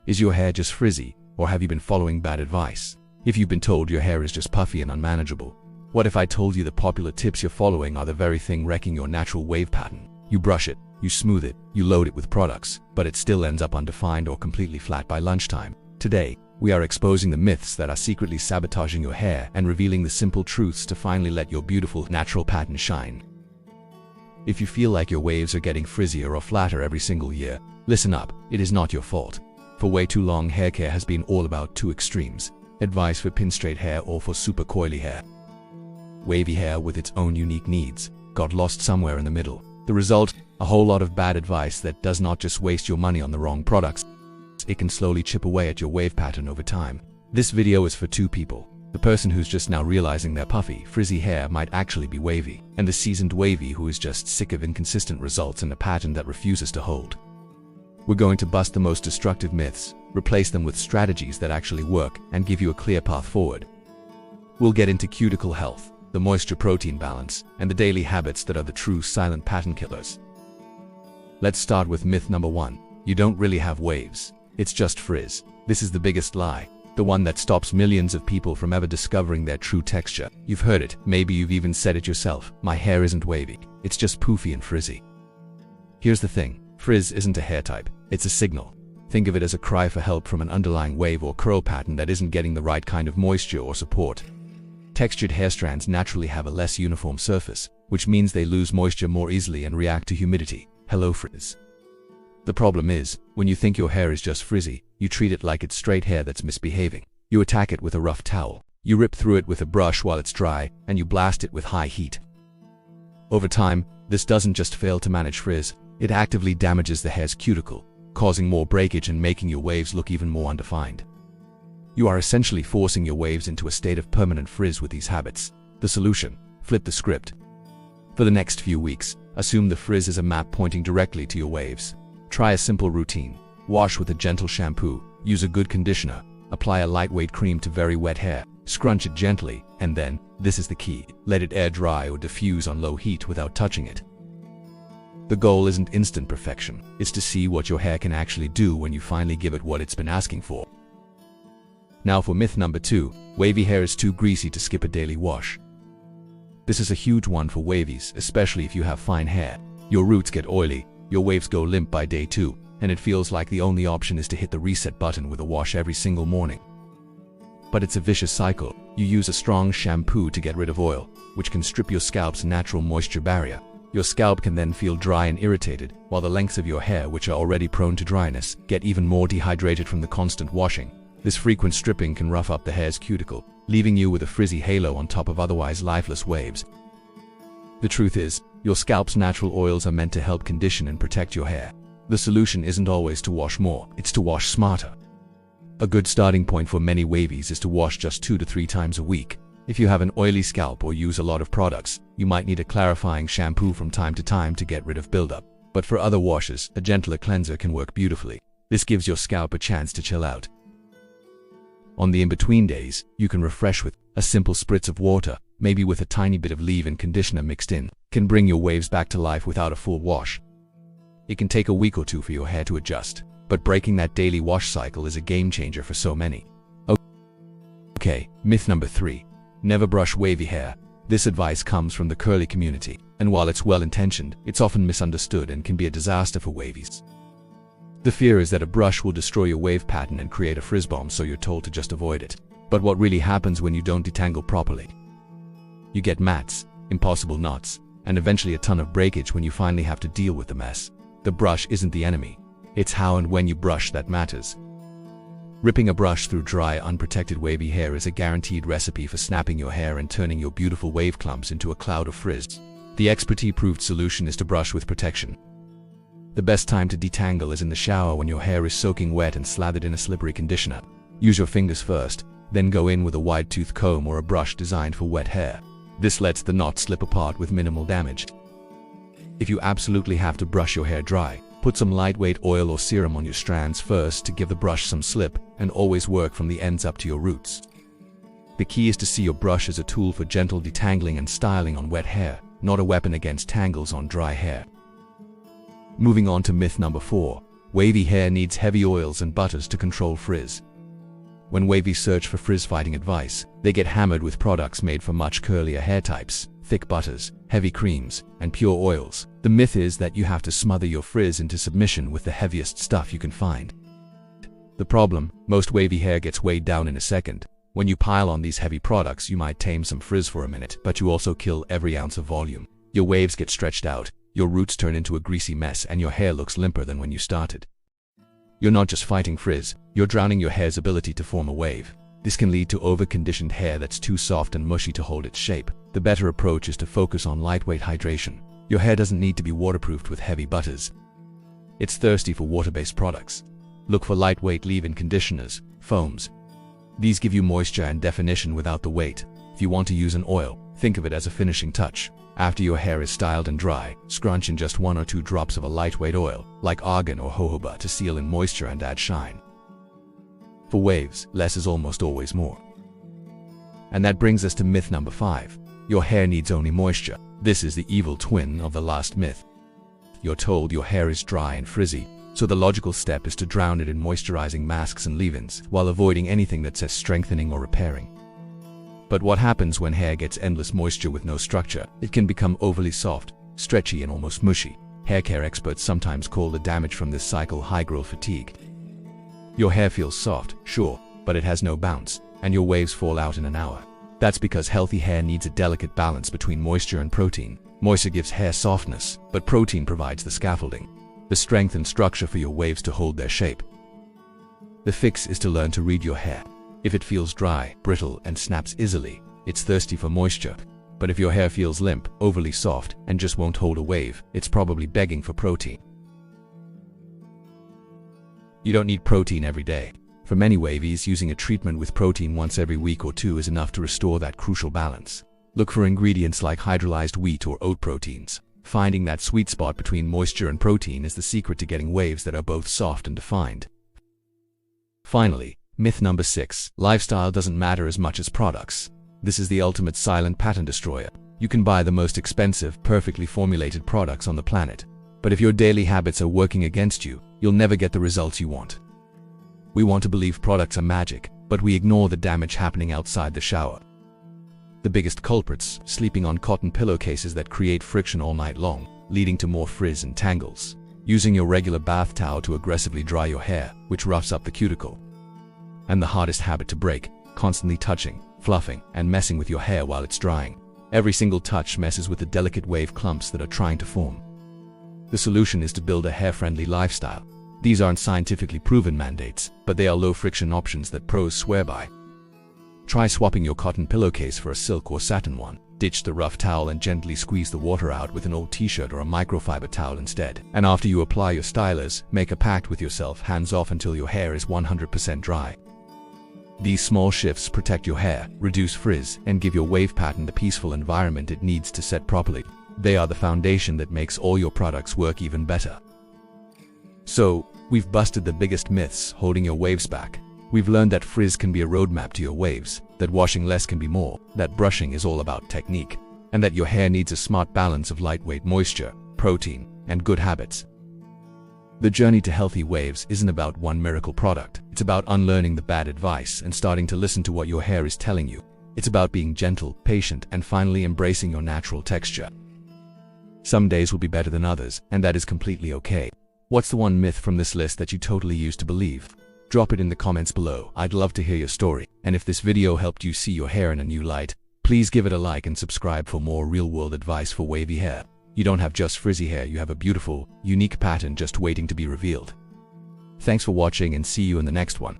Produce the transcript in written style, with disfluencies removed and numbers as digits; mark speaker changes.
Speaker 1: Is your hair just frizzy, or have you been following bad advice? If you've been told your hair is just puffy and unmanageable, what if I told you the popular tips you're following are the very thing wrecking your natural wave pattern? You brush it, you smooth it, you load it with products, but it still ends up undefined or completely flat by lunchtime. Today, we are exposing the myths that are secretly sabotaging your hair and revealing the simple truths to finally let your beautiful natural pattern shine. If you feel like your waves are getting frizzier or flatter every single year, listen up, it is not your fault. For way too long, hair care has been all about two extremes: advice for pin straight hair or for super coily hair. Wavy hair, with its own unique needs, got lost somewhere in the middle. The result? A whole lot of bad advice that does not just waste your money on the wrong products, it can slowly chip away at your wave pattern over time. This video is for two people: the person who's just now realizing their puffy, frizzy hair might actually be wavy, and the seasoned wavy who is just sick of inconsistent results and a pattern that refuses to hold. We're going to bust the most destructive myths, replace them with strategies that actually work, and give you a clear path forward. We'll get into cuticle health, the moisture-protein balance, and the daily habits that are the true silent pattern killers. Let's start with myth number 1. You don't really have waves. It's just frizz. This is the biggest lie, the one that stops millions of people from ever discovering their true texture. You've heard it, maybe you've even said it yourself: my hair isn't wavy, it's just poofy and frizzy. Here's the thing: frizz isn't a hair type, it's a signal. Think of it as a cry for help from an underlying wave or curl pattern that isn't getting the right kind of moisture or support. Textured hair strands naturally have a less uniform surface, which means they lose moisture more easily and react to humidity. Hello, frizz. The problem is, when you think your hair is just frizzy, you treat it like it's straight hair that's misbehaving. You attack it with a rough towel, you rip through it with a brush while it's dry, and you blast it with high heat. Over time, this doesn't just fail to manage frizz, it actively damages the hair's cuticle, causing more breakage and making your waves look even more undefined. You are essentially forcing your waves into a state of permanent frizz with these habits. The solution: flip the script. For the next few weeks, assume the frizz is a map pointing directly to your waves. Try a simple routine: wash with a gentle shampoo, use a good conditioner, apply a lightweight cream to very wet hair, scrunch it gently, and then, this is the key, let it air dry or diffuse on low heat without touching it. The goal isn't instant perfection, it's to see what your hair can actually do when you finally give it what it's been asking for. Now for myth number 2, wavy hair is too greasy to skip a daily wash. This is a huge one for wavies, especially if you have fine hair. Your roots get oily, your waves go limp by day 2, and it feels like the only option is to hit the reset button with a wash every single morning. But it's a vicious cycle. You use a strong shampoo to get rid of oil, which can strip your scalp's natural moisture barrier. Your scalp can then feel dry and irritated, while the lengths of your hair, which are already prone to dryness, get even more dehydrated from the constant washing. This frequent stripping can rough up the hair's cuticle, leaving you with a frizzy halo on top of otherwise lifeless waves. The truth is, your scalp's natural oils are meant to help condition and protect your hair. The solution isn't always to wash more, it's to wash smarter. A good starting point for many wavies is to wash just 2 to 3 times a week. If you have an oily scalp or use a lot of products, you might need a clarifying shampoo from time to time to get rid of buildup. But for other washes, a gentler cleanser can work beautifully. This gives your scalp a chance to chill out. On the in-between days, you can refresh with a simple spritz of water, maybe with a tiny bit of leave-in conditioner mixed in, can bring your waves back to life without a full wash. It can take a week or 2 for your hair to adjust, but breaking that daily wash cycle is a game changer for so many. Okay, myth number 3. Never brush wavy hair. This advice comes from the curly community, and while it's well-intentioned, it's often misunderstood and can be a disaster for wavies. The fear is that a brush will destroy your wave pattern and create a frizz bomb, so you're told to just avoid it. But what really happens when you don't detangle properly? You get mats, impossible knots, and eventually a ton of breakage when you finally have to deal with the mess. The brush isn't the enemy. It's how and when you brush that matters. Ripping a brush through dry, unprotected wavy hair is a guaranteed recipe for snapping your hair and turning your beautiful wave clumps into a cloud of frizz. The expertise-proved solution is to brush with protection. The best time to detangle is in the shower when your hair is soaking wet and slathered in a slippery conditioner. Use your fingers first, then go in with a wide-tooth comb or a brush designed for wet hair. This lets the knot slip apart with minimal damage. If you absolutely have to brush your hair dry, put some lightweight oil or serum on your strands first to give the brush some slip, and always work from the ends up to your roots. The key is to see your brush as a tool for gentle detangling and styling on wet hair, not a weapon against tangles on dry hair. Moving on to myth number 4. Wavy hair needs heavy oils and butters to control frizz. When Wavy search for frizz-fighting advice, they get hammered with products made for much curlier hair types, thick butters, heavy creams, and pure oils. The myth is that you have to smother your frizz into submission with the heaviest stuff you can find. The problem: most wavy hair gets weighed down in a second. When you pile on these heavy products, you might tame some frizz for a minute, but you also kill every ounce of volume. Your waves get stretched out, your roots turn into a greasy mess, and your hair looks limper than when you started. You're not just fighting frizz, you're drowning your hair's ability to form a wave. This can lead to over-conditioned hair that's too soft and mushy to hold its shape. The better approach is to focus on lightweight hydration. Your hair doesn't need to be waterproofed with heavy butters. It's thirsty for water-based products. Look for lightweight leave-in conditioners, foams. These give you moisture and definition without the weight. If you want to use an oil, think of it as a finishing touch. After your hair is styled and dry, scrunch in just 1 or 2 drops of a lightweight oil, like argan or jojoba, to seal in moisture and add shine. For waves, less is almost always more. And that brings us to myth number 5. Your hair needs only moisture. This is the evil twin of the last myth. You're told your hair is dry and frizzy, so the logical step is to drown it in moisturizing masks and leave-ins, while avoiding anything that says strengthening or repairing. But what happens when hair gets endless moisture with no structure? It can become overly soft, stretchy, and almost mushy. Hair care experts sometimes call the damage from this cycle high growth fatigue. Your hair feels soft, sure, but it has no bounce, and your waves fall out in an hour. That's because healthy hair needs a delicate balance between moisture and protein. Moisture gives hair softness, but protein provides the scaffolding, the strength and structure for your waves to hold their shape. The fix is to learn to read your hair. If it feels dry, brittle, and snaps easily, it's thirsty for moisture. But if your hair feels limp, overly soft, and just won't hold a wave, it's probably begging for protein. You don't need protein every day. For many wavies, using a treatment with protein once every week or 2 is enough to restore that crucial balance. Look for ingredients like hydrolyzed wheat or oat proteins. Finding that sweet spot between moisture and protein is the secret to getting waves that are both soft and defined. Finally, myth number 6. Lifestyle doesn't matter as much as products. This is the ultimate silent pattern destroyer. You can buy the most expensive, perfectly formulated products on the planet, but if your daily habits are working against you, you'll never get the results you want. We want to believe products are magic, but we ignore the damage happening outside the shower. The biggest culprits: sleeping on cotton pillowcases that create friction all night long, leading to more frizz and tangles. Using your regular bath towel to aggressively dry your hair, which roughs up the cuticle. And the hardest habit to break: constantly touching, fluffing, and messing with your hair while it's drying. Every single touch messes with the delicate wave clumps that are trying to form. The solution is to build a hair-friendly lifestyle. These aren't scientifically proven mandates, but they are low-friction options that pros swear by. Try swapping your cotton pillowcase for a silk or satin one. Ditch the rough towel and gently squeeze the water out with an old t-shirt or a microfiber towel instead. And after you apply your stylers, make a pact with yourself: hands off until your hair is 100% dry. These small shifts protect your hair, reduce frizz, and give your wave pattern the peaceful environment it needs to set properly. They are the foundation that makes all your products work even better. So, we've busted the biggest myths holding your waves back. We've learned that frizz can be a roadmap to your waves, that washing less can be more, that brushing is all about technique, and that your hair needs a smart balance of lightweight moisture, protein, and good habits. The journey to healthy waves isn't about one miracle product. It's about unlearning the bad advice and starting to listen to what your hair is telling you. It's about being gentle, patient, and finally embracing your natural texture. Some days will be better than others, and that is completely okay. What's the one myth from this list that you totally used to believe? Drop it in the comments below. I'd love to hear your story. And if this video helped you see your hair in a new light, please give it a like and subscribe for more real-world advice for wavy hair. You don't have just frizzy hair, you have a beautiful, unique pattern just waiting to be revealed. Thanks for watching, and see you in the next one.